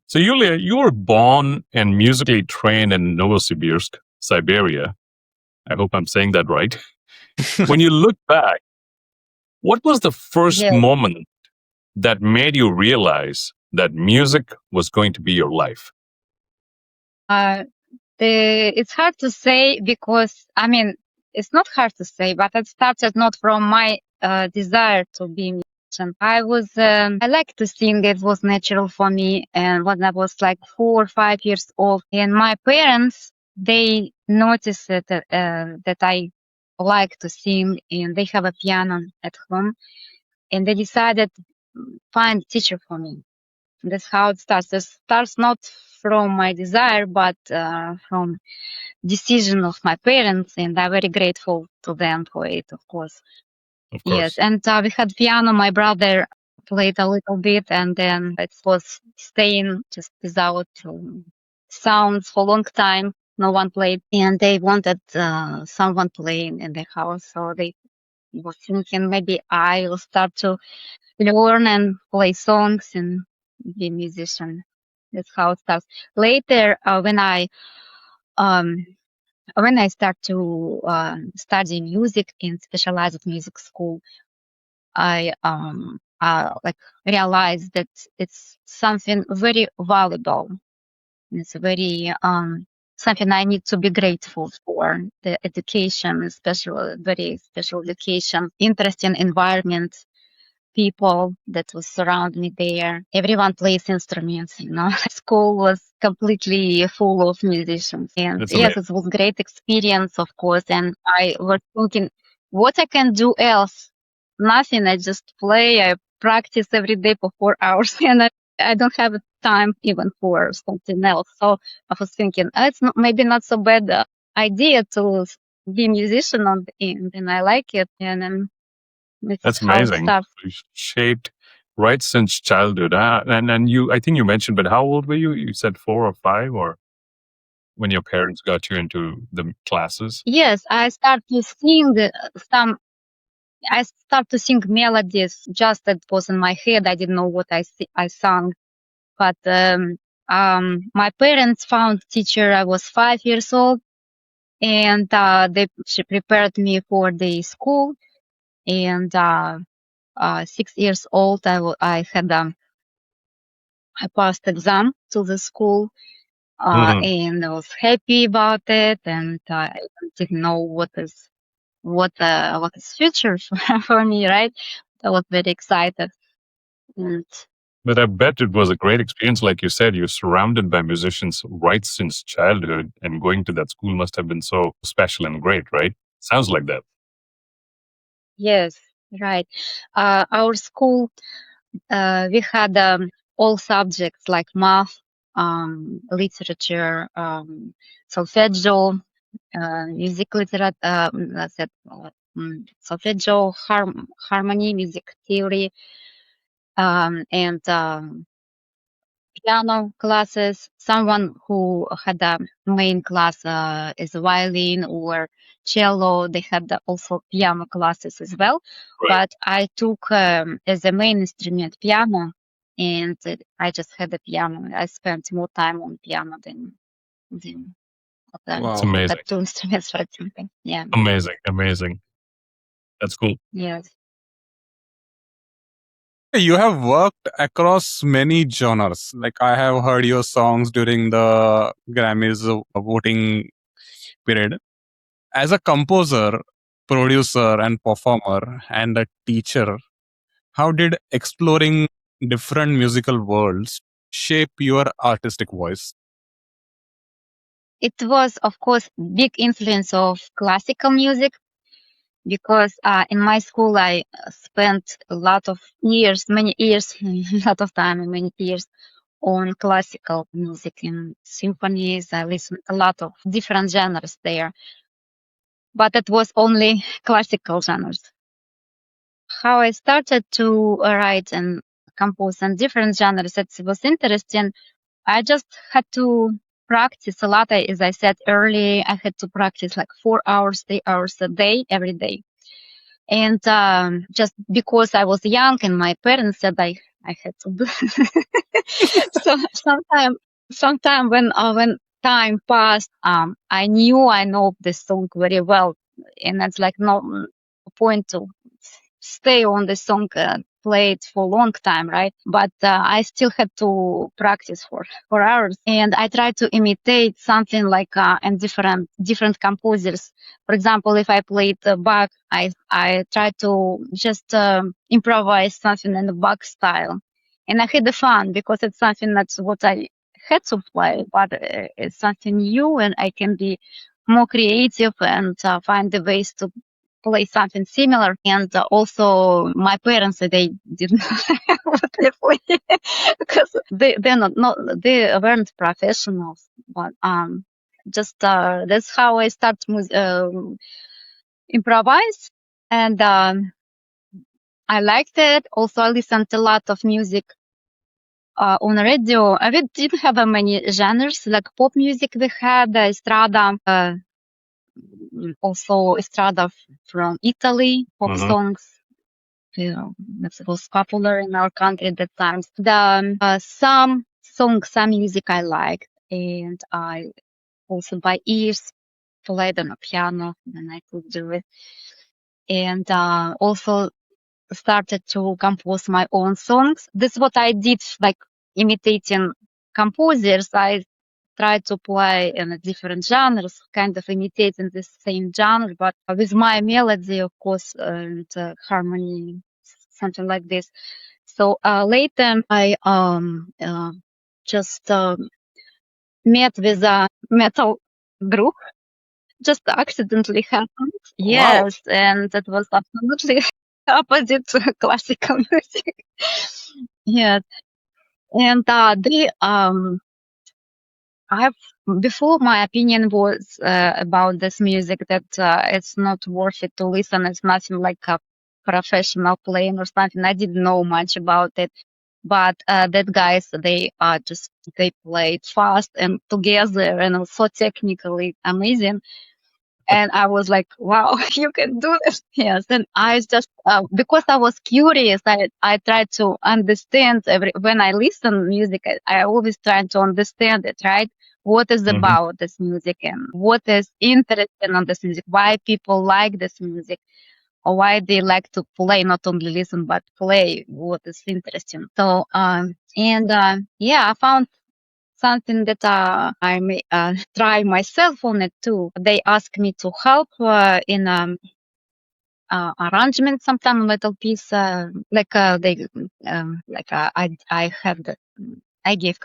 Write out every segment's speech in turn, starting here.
So, Yulia, you were born and musically trained in Novosibirsk, Siberia. I hope I'm saying that right. When you look back, what was the first Yes. moment that made you realize that music was going to be your life? It's hard to say because, I mean, it's not hard to say, but it started not from my desire to be a musician. I like to sing. It was natural for me. And when I was like 4 or 5 years old, and my parents, they noticed that I like to sing, and they have a piano at home, and they decided find a teacher for me. That's how it starts. It starts not from my desire, but from decision of my parents, and I'm very grateful to them for it, of course. Of Yes, course. and we had piano. My brother played a little bit, and then it was staying just without sounds for a long time. No one played, and they wanted someone playing in the house, so they was thinking maybe I will start to learn and play songs and be a musician. That's how it starts. Later, um, when I start to study music in specialized music school, I like realized that it's something very valuable. It's very something I need to be grateful for. The education, special, very special education, interesting environment, people that was surround me there. Everyone plays instruments, you know. School was completely full of musicians. And That's yes, amazing. it was great experience, of course. And I was thinking, what I can do else? Nothing. I just play. I practice every day for 4 hours and I don't have time even for something else. So I was thinking, it's not, maybe not so bad idea to be a musician on the end. And I like it. And then it's That's how it amazing. starts. You shaped right since childhood. And you, I think you mentioned, but how old were you? You said 4 or 5, or when your parents got you into the classes? Yes, I start to sing some. I start to sing melodies. Just that was in my head. I didn't know what I sang. But my parents found teacher. I was 5 years old, and she prepared me for the school. And 6 years old, I had I passed exam to the school. Mhm. And I was happy about it, and I didn't know what is future for me, right? I was very excited. And But I bet it was a great experience. Like you said, you're surrounded by musicians right since childhood, and going to that school must have been so special and great, right? Sounds like that. yes, right. Our school, we had all subjects like math, literature, solfeggio, music literature, solfeggio, harmony, music theory, and piano classes. Someone who had a main class is violin or cello. They had also piano classes as well. Right. But I took as a main instrument piano, and I just had the piano. I spent more time on piano than It's Wow. the amazing. two instruments for example. Yeah. Amazing. Amazing. That's cool. Yes. You have worked across many genres. Like I have heard your songs during the Grammys voting period. As a composer, producer, and performer, and a teacher, how did exploring different musical worlds shape your artistic voice? It was, of course, big influence of classical music because in my school I spent a lot of years, many years, a lot of time and many years on classical music and symphonies. I listened a lot of different genres there, but it was only classical genres. How I started to write and compose in different genres, it was interesting. I just had to practice a lot. As I said earlier, I had to practice like 4 hours, 3 hours a day, every day. And just because I was young and my parents said I I had to do. So sometime when time passed, I knew I know this song very well, and it's like no point to stay on the song, play it for a long time, right? But I still had to practice for hours, and I tried to imitate something like in different composers. For example, if I played Bach, I tried to just improvise something in the Bach style, and I had the fun because it's something that's what I had to play, but it's something new, and I can be more creative and find the ways to play something similar. And also my parents, they didn't know what they play because they weren't professionals, but just that's how I start improvise. And I liked it. Also, I listened to a lot of music on radio. We didn't have many genres like pop music. We had estrada, also estrada from Italy, pop songs. That was popular in our country at that time. Some songs, some music I liked, and I also by ears played on a piano, and I could do it. And also started to compose my own songs. This is what I did, like imitating composers. I tried to play in different genres, kind of imitating the same genre, but with my melody, of course, and harmony, something like this. So later, I just met with a metal group. Just accidentally happened. Wow. Yes, and that was absolutely opposite to classical music. Yes, and they I've before my opinion was about this music that it's not worth it to listen. It's nothing like a professional playing or something. I didn't know much about it, but that guys they played fast and together and also technically amazing. And I was like, wow, you can do this. Yes. And I just, because I was curious, I tried to understand when I listen music, I always try to understand it, right? What is about this music and what is interesting on this music, why people like this music or why they like to play, not only listen, but play what is interesting. So, yeah, I found something that I may try myself on it too. They ask me to help in arrangement, sometimes little piece, I had I gave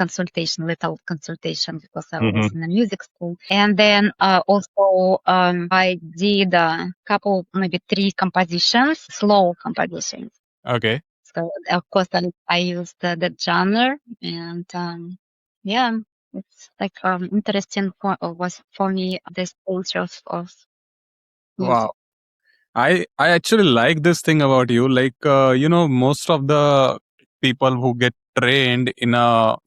little consultation because I was in a music school. And then also I did a couple, maybe 3 compositions, slow compositions. Okay. So of course I used that genre, and yeah, it's like interesting was for me this culture of music. Wow. I actually like this thing about you. Like, most of the people who get trained in a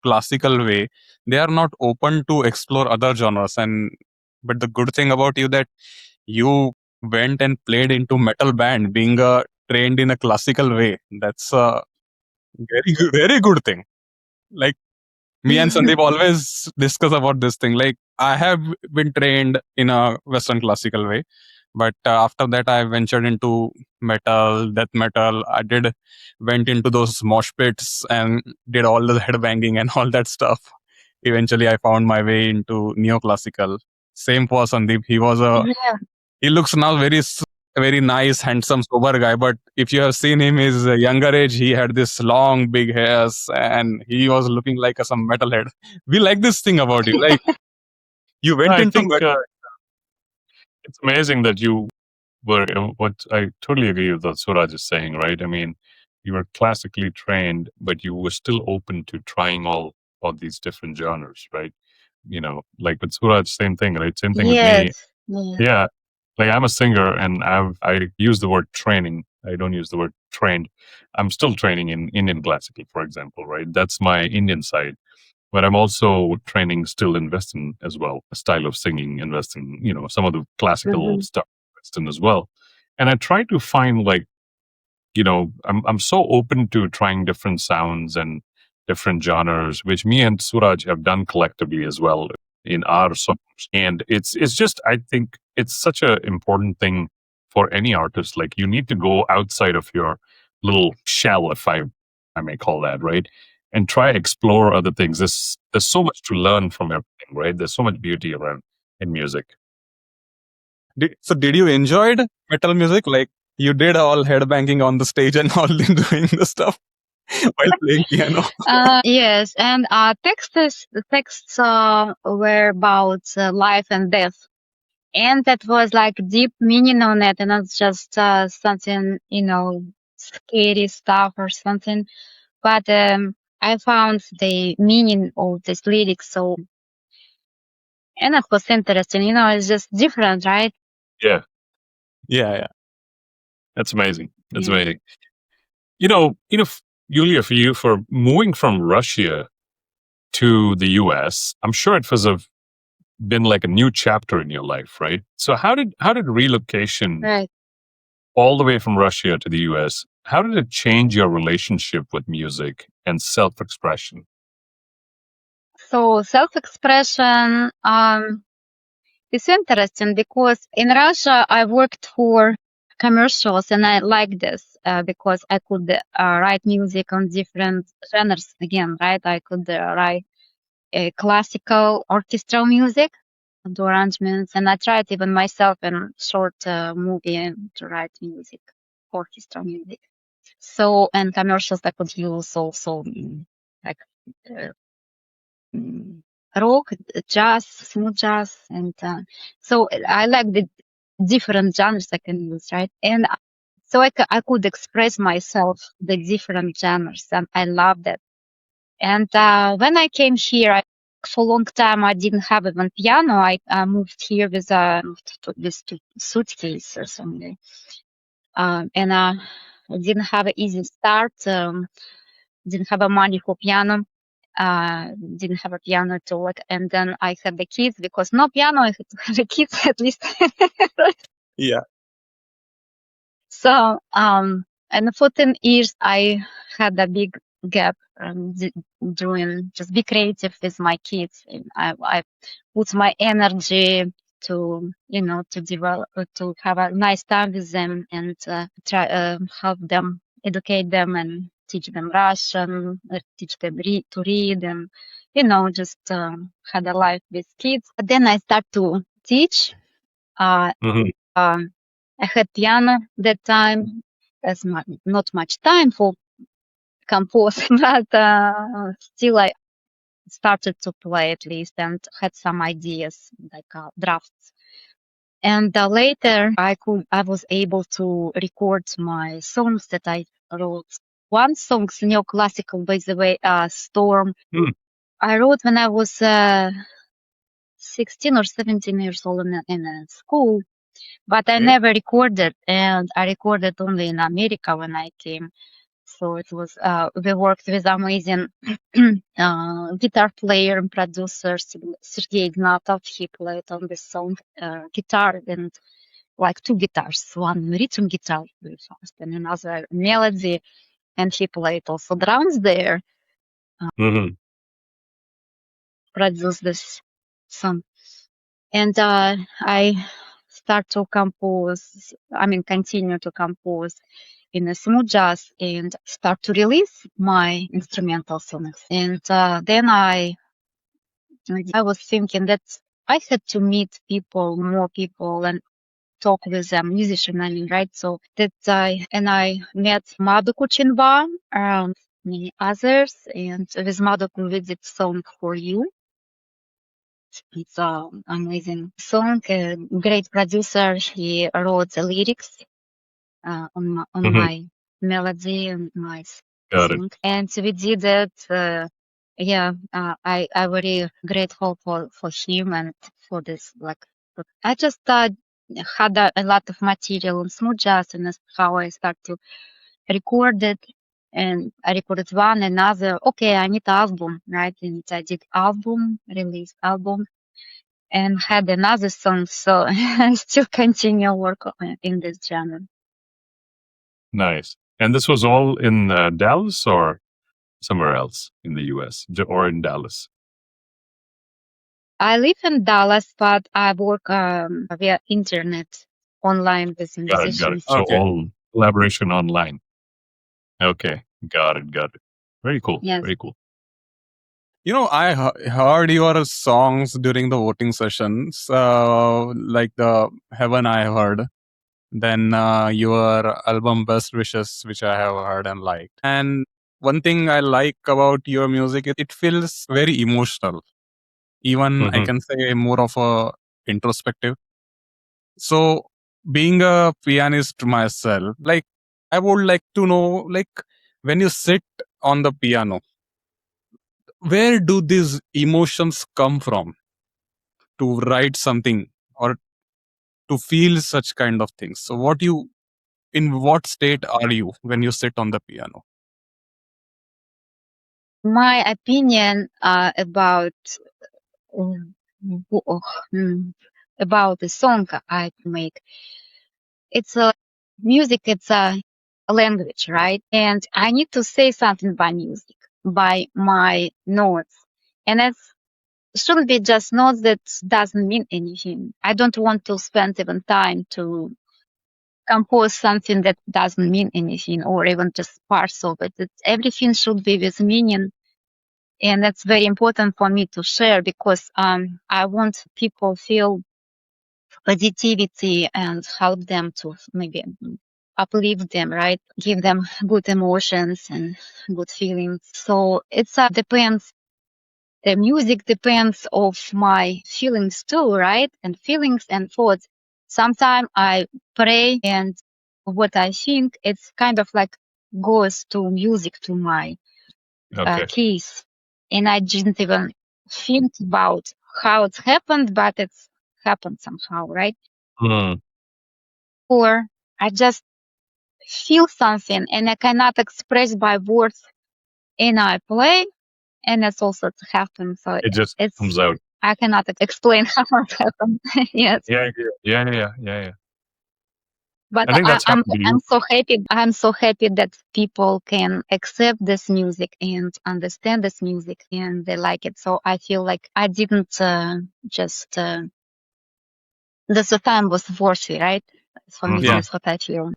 classical way, they are not open to explore other genres. And but the good thing about you that you went and played into metal band, being trained in a classical way. That's a very good thing. Like me and Sandeep always discuss about this thing. Like I have been trained in a Western classical way, but after that I ventured into metal, death metal. Went into those mosh pits and did all the headbanging and all that stuff. Eventually, I found my way into neoclassical. Same for Sandeep. Yeah. He looks now very nice, handsome, sober guy. But if you have seen him his younger age, he had this long, big hairs, and he was looking like some metalhead. We like this thing about you. Like you went I into think it's amazing that you were what I totally agree with what Suraj is saying, right? I mean, you were classically trained, but you were still open to trying all these different genres, right? Like with Suraj, same thing, right? Same thing with me. Yes. Yeah. Yeah. Like I'm a singer and I use the word training. I don't use the word trained. I'm still training in Indian classical, for example, right? That's my Indian side. But I'm also training still in Western as well, a style of singing in Western, some of the classical stuff in Western as well. And I try to find like I'm so open to trying different sounds and different genres, which me and Suraj have done collectively as well in our songs. And it's just, I think it's such an important thing for any artist. Like, you need to go outside of your little shell, if I may call that, right? And try explore other things. There's so much to learn from everything, right? There's so much beauty around in music. Did you enjoyed metal music? Like, you did all headbanging on the stage and all doing the stuff while playing piano. Yes, and the texts were about life and death, and that was like deep meaning on it, and not just something scary stuff or something. But I found the meaning of this lyrics so, and it was interesting. It's just different, right? Yeah, Yeah. that's amazing. That's Yeah. amazing. Yulia, for moving from Russia to the US, I'm sure it been like a new chapter in your life, right? So how did relocation Right. all the way from Russia to the US, how did it change your relationship with music and self-expression? So self-expression is interesting because in Russia I worked for commercials and I like this because I could write music on different genres again, right? I could write classical orchestral music, do arrangements, and I tried even myself in short movie to write music, orchestral music. So, and commercials I could use also like rock, jazz, smooth jazz, and so I like the different genres I can use, right? And so I could express myself the different genres, and I love that. And when I came here, for a long time I didn't have even piano. I moved here with two suitcase or something, and I didn't have an easy start. Didn't have a money for piano. Didn't have a piano to work, and then I had the kids because no piano. I had to have the kids at least. Yeah. So, and for 10 years, I had a big gap doing just be creative with my kids. And I put my energy to, to develop, to have a nice time with them and try help them, educate them and teach them Russian, teach them to read and, just had a life with kids. But then I start to teach. I had piano that time, as not much time for compose, but still I started to play at least and had some ideas like drafts. And later I was able to record my songs that I wrote. One song, neoclassical, by the way, Storm. I wrote when I was 16 or 17 years old in school. But I never recorded, and I recorded only in America when I came. So it was, we worked with amazing guitar player and producer, Sergei Ignatov. He played on this song guitar and like two guitars, one rhythm guitar very fast and another melody. And he played also drums there, produced this song. And I start to compose, continue to compose in a smooth jazz and start to release my instrumental songs. And then I was thinking that I had to meet more people and talk with them, musicians, right? So that I met Madu Kuchinba and many others. And with Madu we did song For You. It's an amazing song. A great producer. He wrote the lyrics on my melody and my song. And we did it. I very grateful for him and for this. Like, I just had a lot of material on smooth jazz, and that's how I start to record it. And I recorded one, another. Okay, I need album, right? And I did release album. And had another song, so I still continue work in this genre. Nice. And this was all in Dallas or somewhere else in the US or in Dallas? I live in Dallas, but I work via internet online with Got it. Got it. musicians. So Okay. all collaboration online. Okay. Got it. Got it. Very cool. Yes. Very cool. You know, I heard your songs during the voting sessions, like the Heaven I heard, then your album Best Wishes, which I have heard and liked. And one thing I like about your music, it feels very emotional. Even I Hmm. can say more of a introspective. So being a pianist myself, like I would like to know, like when you sit on the piano, where do these emotions come from to write something or to feel such kind of things? So in what state are you when you sit on the piano? My opinion about um, wo- about the song I make. It's a music. It's a language, right? And I need to say something by music, by my notes, and it shouldn't be just notes that doesn't mean anything. I don't want to spend even time to compose something that doesn't mean anything, or even just parts of it. Everything should be with meaning, and that's very important for me to share because I want people feel positivity and help them to maybe uplift them, right? Give them good emotions and good feelings. So it's depends. The music depends of my feelings too, right? And feelings and thoughts. Sometimes I pray and what I think it's kind of like goes to music to my Okay. keys, and I didn't even think about how it's happened, but it's happened somehow, right? Hmm. Or I just feel something and I cannot express by words, and I play, and it's also to happen. So It just it's comes out. I cannot explain how it happened. Yes. Yeah. Yeah. But I think that's happened to I'm you. so happy. I'm so happy that people can accept this music and understand this music and they like it. So I feel like I didn't just the time was worthy, right? For me, Yeah, Mhm. that's what I feel.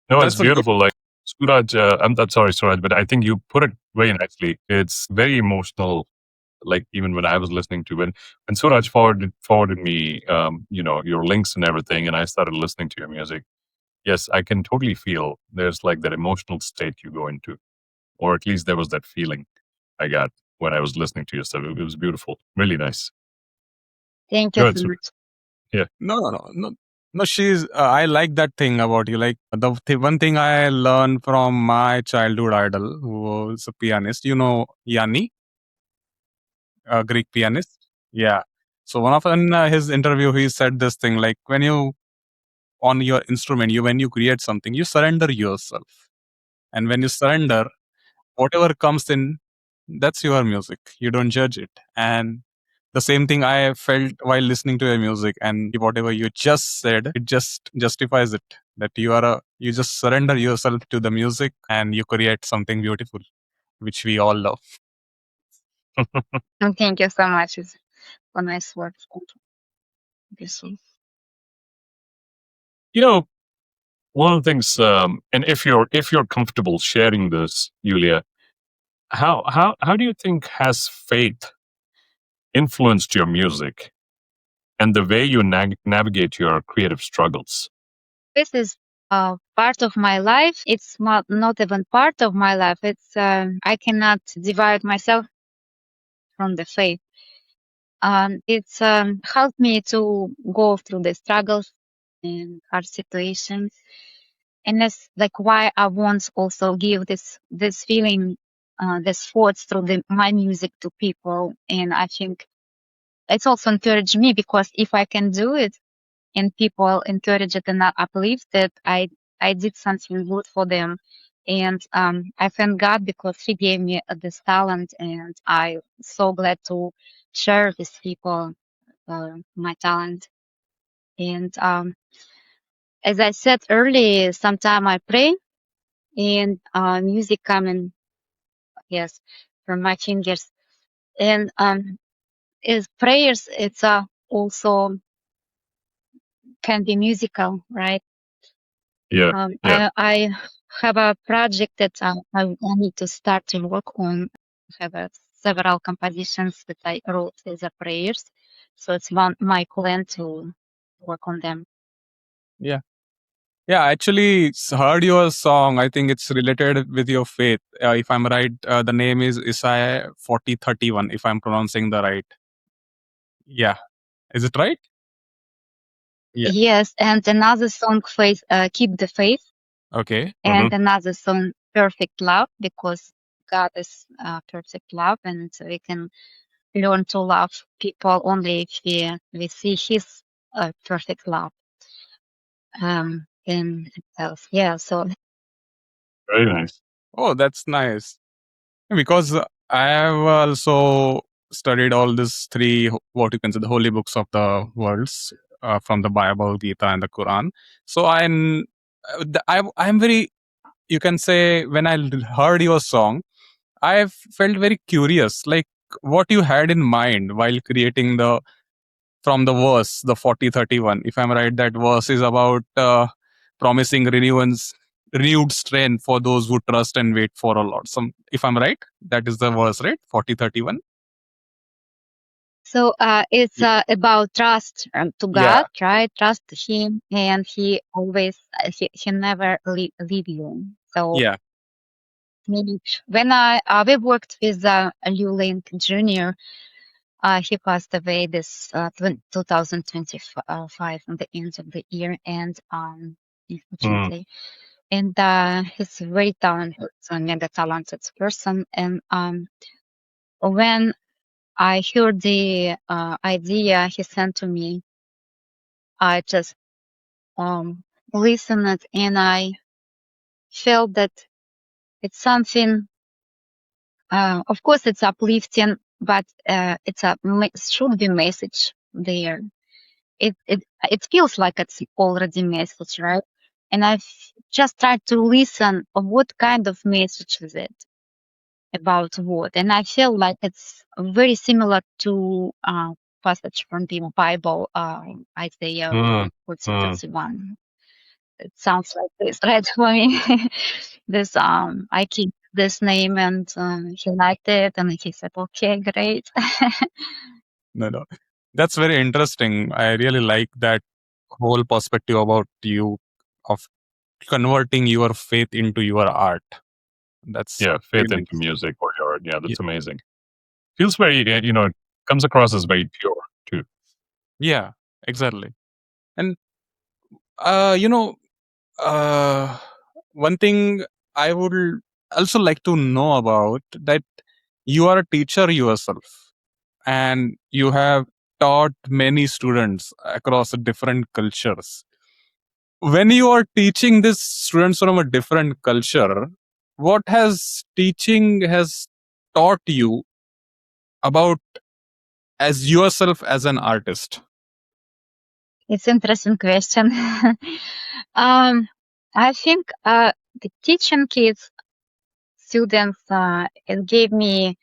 No, it's that's a good. beautiful. Like Suraj, I'm sorry, Suraj, but I think you put it very nicely. It's very emotional. Like even when I was listening to when Suraj forwarded me, your links and everything, and I started listening to your music. Yes, I can totally feel there's like that emotional state you go into, or at least there was that feeling I got when I was listening to your stuff. It was beautiful, really nice. Thank you Good, so Suraj. much. Yeah. No. She's. I like that thing about you. Like one thing I learned from my childhood idol, who was a pianist. You know, Yanni, a Greek pianist. Yeah. So one of in his interview, he said this thing like when you on your instrument, when you create something, you surrender yourself, and when you surrender, whatever comes in, that's your music. You don't judge it. And the same thing I felt while listening to your music, and whatever you just said, it just justifies it, that you just surrender yourself to the music and you create something beautiful, which we all love. And thank you so much. It's a nice words. Thank you so much. You know, one of the things, and if you're comfortable sharing this, Yulia, how do you think has faith influenced your music and the way you navigate your creative struggles? This is part of my life. It's not even part of my life. It's I cannot divide myself from the faith. It's helped me to go through the struggles and hard situations, and that's like why I want also give this feeling, this thoughts through my music to people, and I think it's also encouraged me because if I can do it and people encourage it and uplift it, I did something good for them. And I thank God because He gave me this talent, and I so glad to share with people my talent. And as I said earlier, sometimes I pray and music coming, yes, from my fingers. And is prayers, it's also can be musical, right? Yeah. Yeah. I have a project that I need to start to work on. I have several compositions that I wrote as a prayers, so it's my plan to work on them. Yeah. Yeah, I actually heard your song. I think it's related with your faith. If I'm right, the name is Isaiah 40:31, if I'm pronouncing the right. Yeah. Is it right? Yeah. Yes, and another song, faith, keep the faith, Okay. and another song, perfect love, because God is perfect love, and we can learn to love people only if we see His perfect love. And else, yeah. So Very nice. Oh, that's nice. Because I have also studied all these three, what you can say, the holy books of the worlds, from the Bible, Gita, and the Quran. So I'm very, you can say, when I heard your song, I felt very curious, like what you had in mind while creating from the verse, the 40:31. If I'm right, that verse is about promising renewed strength for those who trust and wait for a Lord. If I'm right, that is the verse, right? 40:31. it's about trust to Yeah, God, right? Trust Him, and He always he never leave you. So yeah. maybe when we worked with Liu Link Jr., he passed away this 2025 at the end of the year, and Mm. unfortunately, and he's a very talented, mega talented person. And when I heard the idea he sent to me, I just listened, and I felt that it's something. Of course, it's uplifting, but it's should be message there. It feels like it's already message, right? And I've just tried to listen of what kind of message is it about what, and I feel like it's very similar to passage from the Bible, Isaiah Mm. 40, Mm. 31. It sounds like this, right? For me, this I keep this name, and he liked it, and he said, "Okay, great." No, no. That's very interesting. I really like that whole perspective about you of converting your faith into your art. That's Yeah. very Faith into nice. music or your art. Yeah. Yeah, That's amazing. Feels very, comes across as very pure too. yeah, exactly. And uh, you know, uh, one thing I would also like to know about that you are a teacher yourself and you have taught many students across different cultures. When you are teaching these students from a different culture, what has teaching has taught you about as yourself as an artist? It's interesting question. I think the teaching kids, students, it gave me,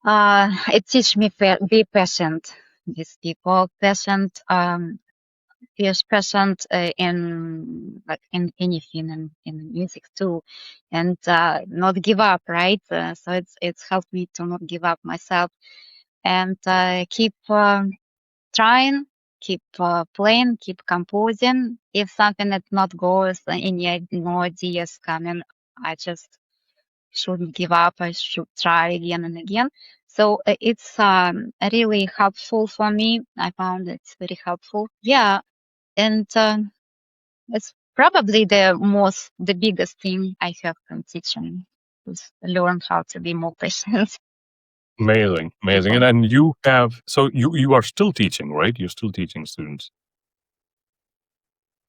it teach me be patient with people, patient, fierce patient in like in anything, in music too, and not give up, right? So it's helped me to not give up myself, and keep trying, keep playing, keep composing. If something that not goes, any no ideas coming, I just shouldn't give up. I should try again and again. So it's really helpful for me. I found it's very helpful. Yeah, and it's probably the biggest thing I have from teaching is learn how to be more patient. Amazing. Amazing. People. And you have, so you are still teaching, right? You're still teaching students.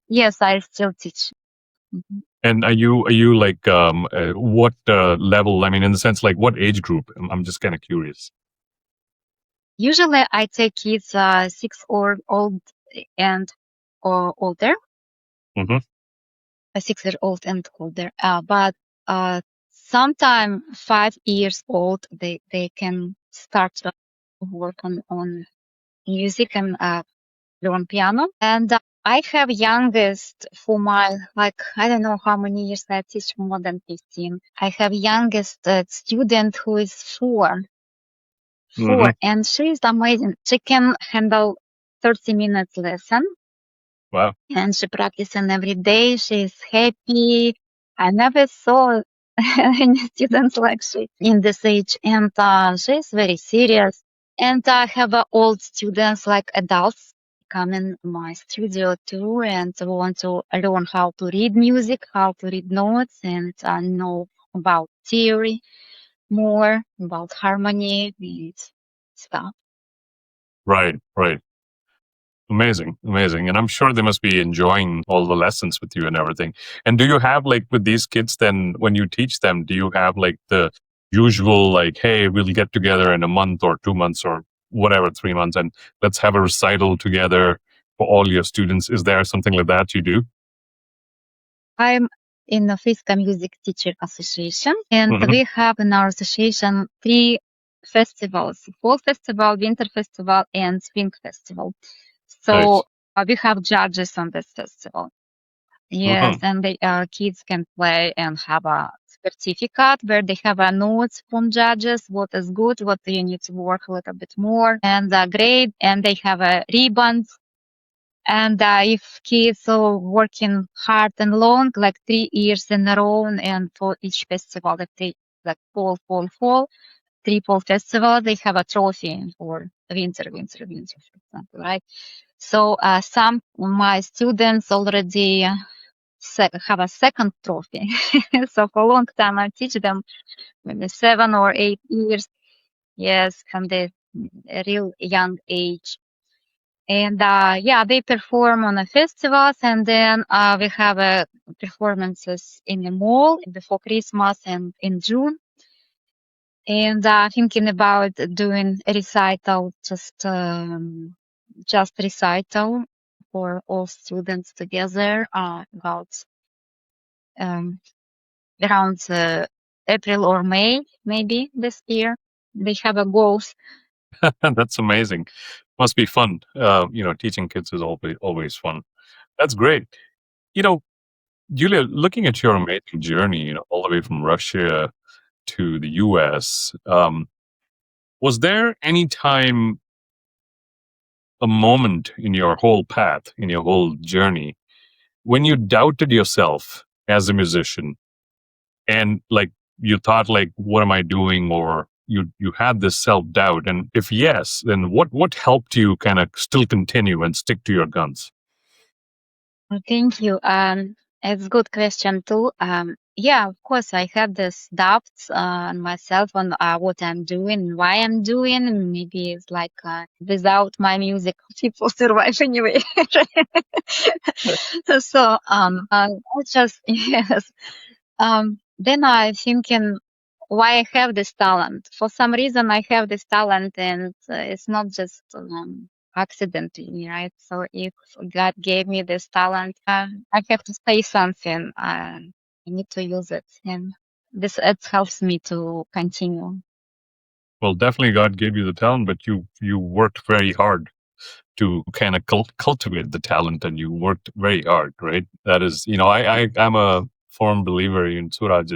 Yes, I still teach. Mhm. And are you like what level? I mean, in the sense, like what age group? I'm just kind of curious. Usually, I take kids 6 or old and or older. Hmm. a 6-year-old and older. But sometime 5 years old, they can start to work on music and learn piano. And I have youngest for my, like, I don't know how many years I teach, more than 15. I have youngest student who is 4, Hmm. and she is amazing. She can handle 30 minutes lesson. Wow. And she practicing every day. She's happy. I never saw any students like she in this age. And she's very serious. And I have old students, like adults, come in my studio too and want to learn how to read music, how to read notes, and know about theory more, about harmony and stuff. Right. Amazing. And I'm sure they must be enjoying all the lessons with you and everything. And do you have, like, with these kids, then when you teach them, do you have like the usual, like, hey, we'll get together in a month or 2 months or whatever, 3 months, and let's have a recital together for all your students? Is there something like that you do? I'm in the Fiska Music Teacher Association, and Mhm. we have in our association 3 festivals: Fall Festival, Winter Festival, and Spring Festival. So we have judges on this festival. Yes, and the kids can play and have a certificate where they have a notes from judges, what is good, what you need to work a little bit more, and a grade, and they have a ribbons. And if kids are working hard and long, like 3 years in a row, and for each festival, if they like fall, 3 fall festival, they have a trophy for winter, for example, right? So some of my students already have a second trophy. So for a long time, I teach them, maybe 7 or 8 years. Yes, from the real young age. And they perform on the festivals, and then we have performances in the mall before Christmas and in June. And thinking about doing a recital, just recital for all students together about around April or May, maybe this year. They have a goals. That's amazing. Must be fun. Teaching kids is always fun. That's great. You know, Julia, looking at your amazing journey, all the way from Russia to the US, was there any time, a moment in your whole path, in your whole journey, when you doubted yourself as a musician, and, like, you thought, like, what am I doing? Or you had this self-doubt, and if yes, then what helped you kind of still continue and stick to your guns? Thank you. It's a good question too. Yeah, of course, I have this doubts on myself on what I'm doing, why I'm doing. And maybe it's like without my music, people survive anyway. So I just yes. Then I thinking why I have this talent. For some reason, I have this talent, and it's not just accidentally, right? So if God gave me this talent, I have to say something. I need to use it, and this it helps me to continue. Well, definitely God gave you the talent, but you worked very hard to kind of cultivate the talent, and you worked very hard, right? That is, I'm a firm believer in Suraj.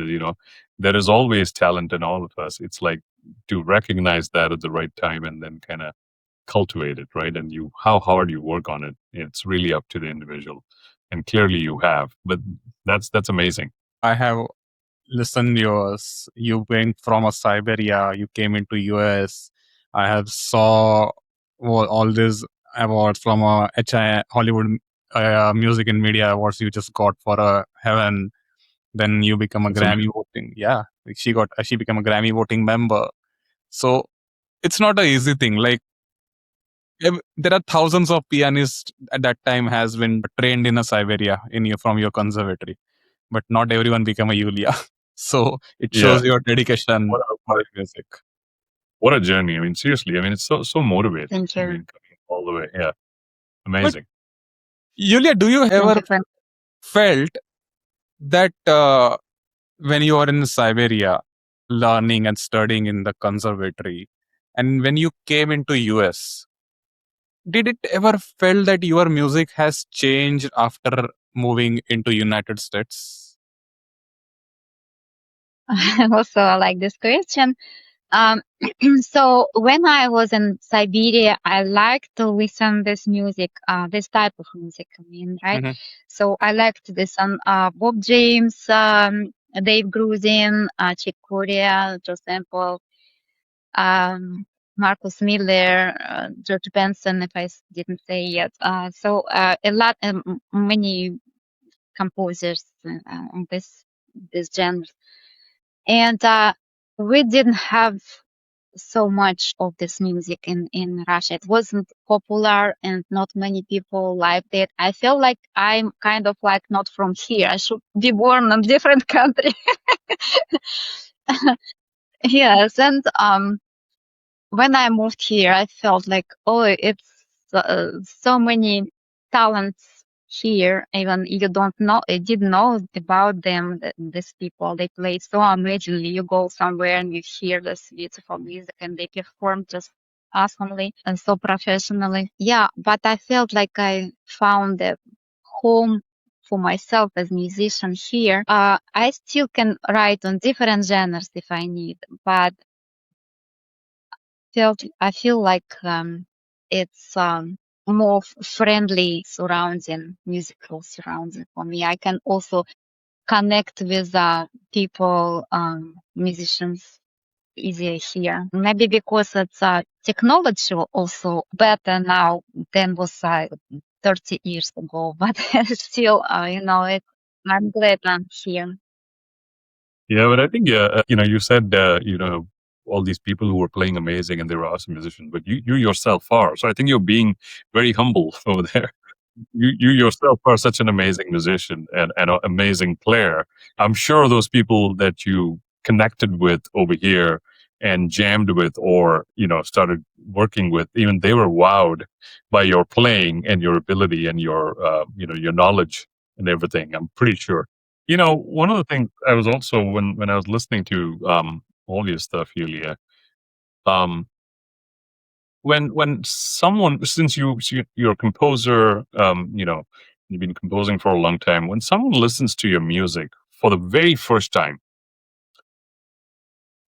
There is always talent in all of us. It's like to recognize that at the right time and then kind of cultivate it, right? And how hard you work on it, it's really up to the individual. And clearly you have, but that's amazing. I have listened yours. You went from a Siberia, you came into US. I have saw all these awards from HI Hollywood Music and Media Awards you just got for Heaven. Then you become a That's Grammy amazing. voting. Yeah, she became a Grammy voting member. So it's not an easy thing. Like there are thousands of pianists at that time has been trained in a Siberia from your conservatory, but not everyone become a Yulia. So it Yeah. shows your dedication What a, for what a, music. what a journey. I mean, seriously, I mean, it's so motivating. Thank I you. mean, coming all the way. Yeah. But Amazing. Yulia, do you Thank ever you for felt that when you are in Siberia learning and studying in the conservatory, and when you came into US, did it ever felt that your music has changed after moving into United States? Also, I like this question. Um, so when I was in Siberia, I liked to listen this music, this type of music. I mean, right? Hmm. So I liked to listen Bob James, Dave Grusin, Chick Corea, Joe Sample, Marcus Miller, George Benson, if didn't say yet. A lot, many composers on this genre, and we didn't have so much of this music in Russia. It wasn't popular and not many people liked it. I feel like I'm kind of like not from here. I should be born in different country. Yes, and when I moved here, I felt like, oh, it's so many talents here. Even you don't know, I didn't know about them. These people, they play so amazingly. You go somewhere and you hear this beautiful music, and they perform just awesomely and so professionally. Yeah, but I felt like I found a home for myself as musician here. I still can write on different genres if I need, but I feel like it's more friendly surrounding, musical surrounding for me. I can also connect with people, musicians easier here. Maybe because it's technology also better now than was 30 years ago, but still, I'm glad I'm here. Yeah, but I think you said all these people who were playing amazing and they were awesome musicians, but you yourself are. So I think you're being very humble over there. You yourself are such an amazing musician and an amazing player. I'm sure those people that you connected with over here and jammed with or started working with, even they were wowed by your playing and your ability and your knowledge and everything. I'm pretty sure. One of the things I was also when I was listening to all your stuff, Yulia, um, when someone, since you're a composer, you've been composing for a long time. When someone listens to your music for the very first time,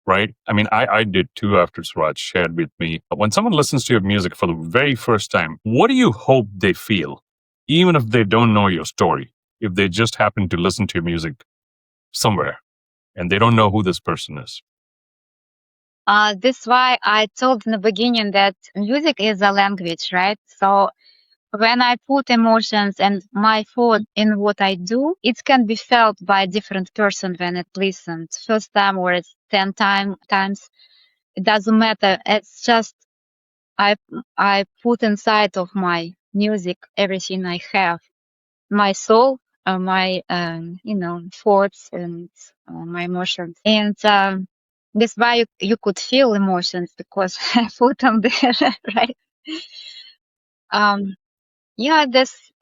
right? I mean, I did too after Suraj shared with me. But when someone listens to your music for the very first time, what do you hope they feel, even if they don't know your story? If they just happen to listen to your music somewhere and they don't know who this person is. This why I told in the beginning that music is a language, right? So when I put emotions and my thought in what I do, it can be felt by a different person when it listens. First time or it's 10 times, it doesn't matter. It's just I put inside of my music everything I have, my soul, my thoughts and my emotions, and that's why you could feel emotions because I put them there, right? Yeah, this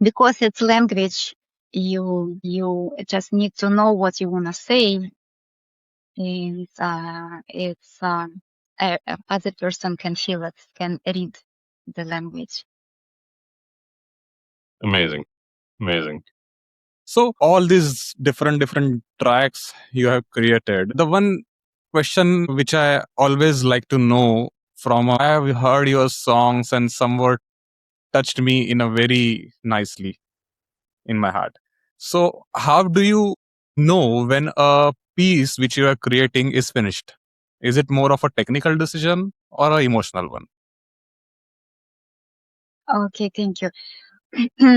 because it's language, you just need to know what you want to say, and it's other person can feel it, can read the language. Amazing, amazing. So all these different tracks you have created. The one question which I always like to know from I have heard your songs and somewhat touched me in a very nicely in my heart. So how do you know when a piece which you are creating is finished? Is it more of a technical decision or an emotional one? Okay, thank you.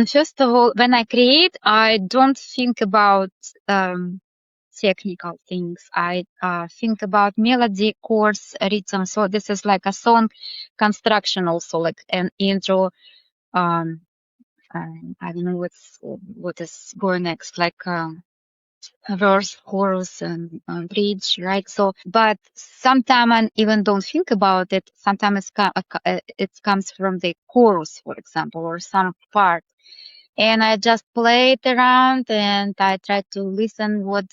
First of all, when I create, I don't think about technical things. I think about melody, chords, rhythm. So this is like a song construction, also like an intro. I don't know what is going next, like a verse, chorus, and bridge, right? So, but sometimes I even don't think about it. Sometimes it comes from the chorus, for example, or some part. and I just play it around, and I try to listen what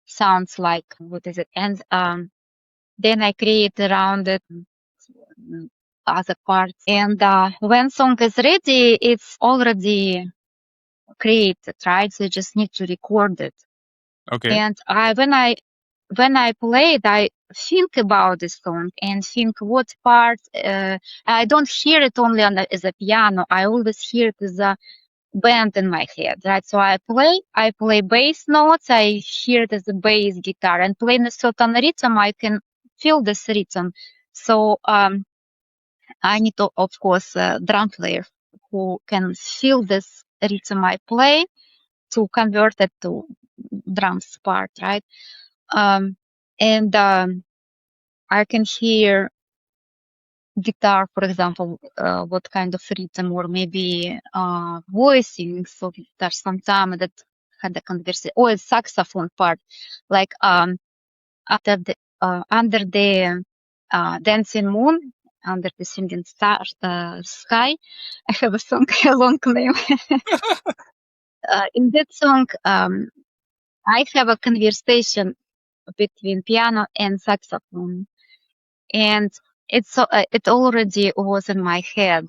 sounds like, what is it, and then I create around it other parts. And when song is ready, it's already created, right? So you just need to record it. Okay. And when I play it, I think about the song and think what part. I don't hear it only as a piano. I always hear it as a band in my head, right? So I play bass notes. I hear it as a bass guitar, and playing a certain rhythm, I can feel this rhythm. So I need to, of course, a drum player who can feel this rhythm I play to convert it to drums part, right? And I can hear guitar, for example, what kind of rhythm, or maybe voicing. So there's some time that had a conversation, or saxophone part, like after the under the dancing moon, under the singing star sky. I have a song, a long name. In that song, I have a conversation between piano and saxophone, and it already was in my head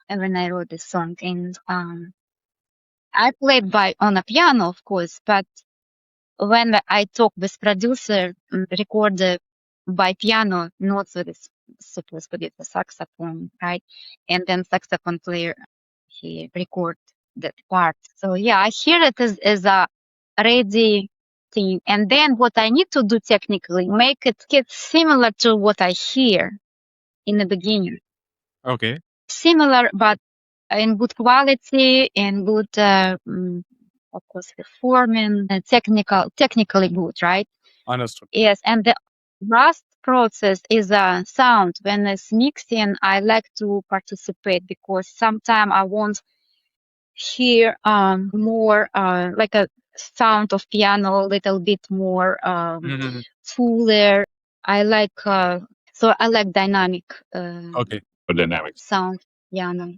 when I wrote this song. And I played on a piano, of course, but when I talk with producer, record by piano, notes with it's supposed to be the saxophone, right? And then saxophone player, he record that part. So yeah, I hear it as a ready thing. And then what I need to do technically, make it get similar to what I hear in the beginning. Okay. Similar, but in good quality and good, of course, performing and technically good, right? Understood. Yes, and the last process is a sound. When it's mixing, I like to participate because sometimes I want hear more like a sound of piano, a little bit more Mhm. fuller. I like so I like dynamic Okay. For dynamics. sound piano.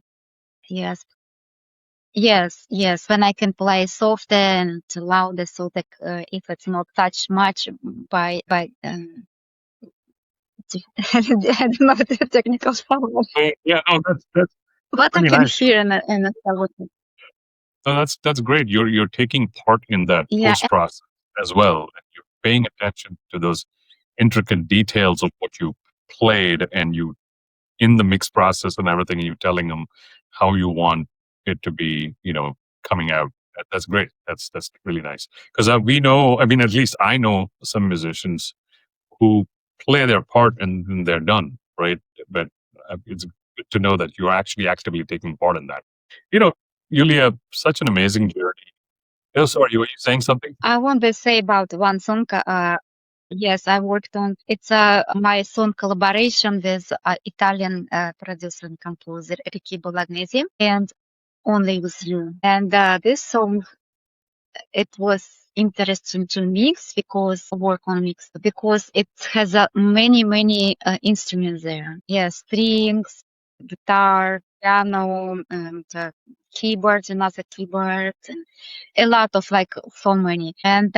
Yes. Yes. When I can play soft and louder, so that if it's not touched much by I don't know the technical term, Yeah, no, that's but I really can nice. hear in a No, that's great. You're taking part in that yeah. post process as well. And you're paying attention to those intricate details of what you played, and you in the mix process and everything. You're telling them how you want it to be, coming out. That's great. That's really nice because we know. I mean, at least I know some musicians who play their part and then they're done, right? But it's good to know that you're actually actively taking part in that. You know, Yulia, such an amazing journey. Oh, sorry, were you saying something? I want to say about one song. Yes, I worked on it's my song collaboration with Italian producer and composer Ricky Bolognesi, and Only With You. And this song, it was interesting to mix because it has many instruments there. Yeah, strings, guitar, piano, and keyboards, another keyboard, and a lot of like so many. And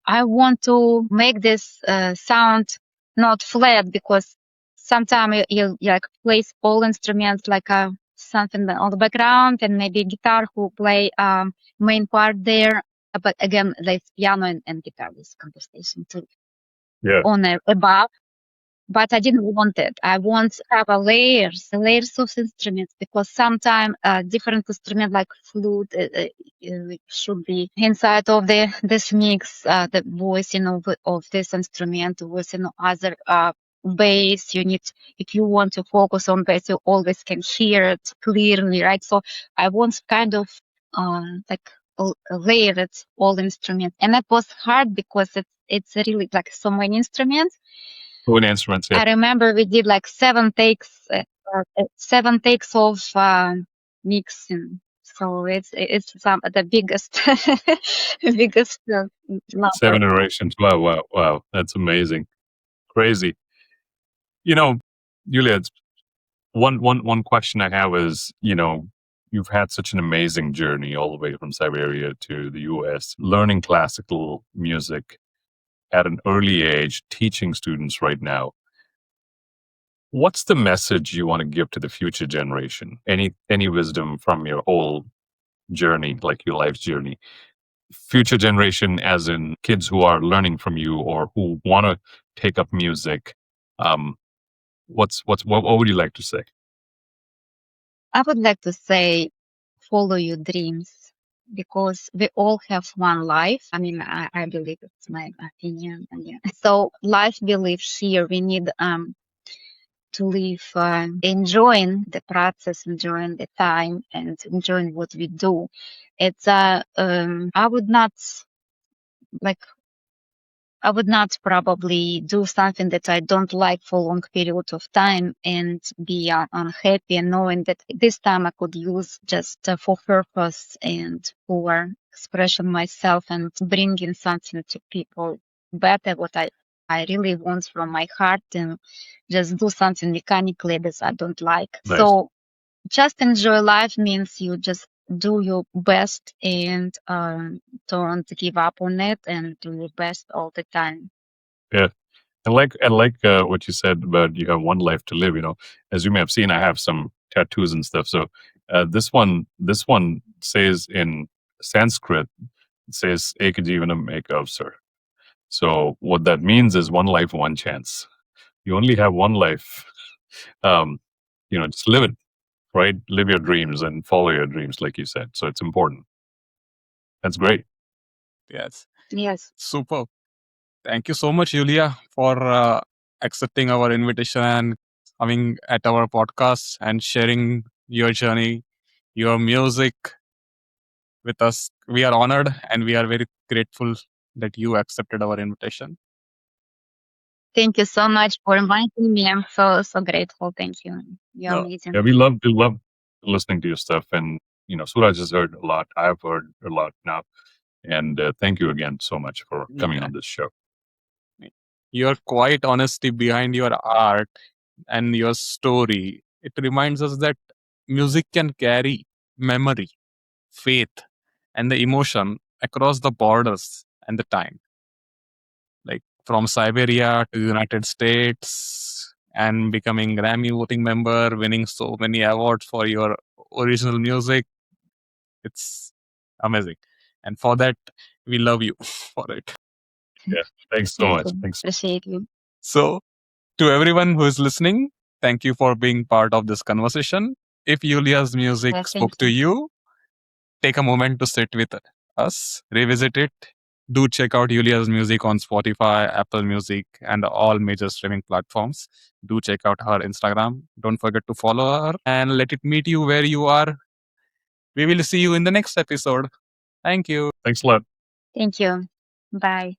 I want to make this sound not flat because sometimes you like place all instruments like something on the background, and maybe guitar who play main part there. But again, there's piano and guitar, this conversation too Yeah. on above. But I didn't want it. I want to have layers of instruments, because sometimes different instruments like flute should be inside of this mix. The voicing of this instrument, voicing of other bass. You need, if you want to focus on bass, you always can hear it clearly, right? So I want kind of like layered all instruments, and that was hard because it's really like so many instruments. Fluid instruments, yeah. I remember we did like 7 takes of mixing. So it's the biggest biggest number. 7 iterations. Wow. That's amazing. Crazy. Yulia, one question I have is, you've had such an amazing journey all the way from Siberia to the US, learning classical music at an early age, teaching students right now. What's the message you want to give to the future generation? Any wisdom from your whole journey, like your life's journey? Future generation, as in kids who are learning from you or who want to take up music. What would you like to say? I would like to say, follow your dreams, because we all have one life. I mean, I believe it's my opinion. And yeah. So life we live here, we need to live enjoying the process, enjoying the time, and enjoying what we do. It's I would not probably do something that I don't like for a long period of time and be unhappy, and knowing that this time I could use just for purpose and for expression myself and bringing something to people better, what I really want from my heart, and just do something mechanically that I don't like. Nice. So just enjoy life means you just do your best and don't give up on it, and do your best all the time. Yeah. I like what you said about you have one life to live. As you may have seen, I have some tattoos and stuff. So this one says in Sanskrit, it says "Ek Jeevanam Ek Avsar." So what that means is one life, one chance. You only have one life. Just live it, right? Live your dreams and follow your dreams, like you said. So it's important. That's great. Yes. Yes. Super. Thank you so much, Yulia, for accepting our invitation and coming at our podcast and sharing your journey, your music with us. We are honored and we are very grateful that you accepted our invitation. Thank you so much for inviting me. I'm so grateful. Thank you. You're amazing. Yeah, we love listening to your stuff, and Suraj has heard a lot. I've heard a lot now, and thank you again so much for coming on this show. Your quiet honesty behind your art and your story, it reminds us that music can carry memory, faith, and the emotion across the borders and the time. Like from Siberia to United States and becoming Grammy voting member, winning so many awards for your original music. It's amazing. And for that, we love you for it. Yeah. Thanks so much. Thanks. Appreciate you. So, to everyone who is listening, thank you for being part of this conversation. If Yulia's music spoke to you, take a moment to sit with us, revisit it. Do check out Yulia's music on Spotify, Apple Music, and all major streaming platforms. Do check out her Instagram. Don't forget to follow her and let it meet you where you are. We will see you in the next episode. Thank you. Thanks a lot. Thank you. Bye.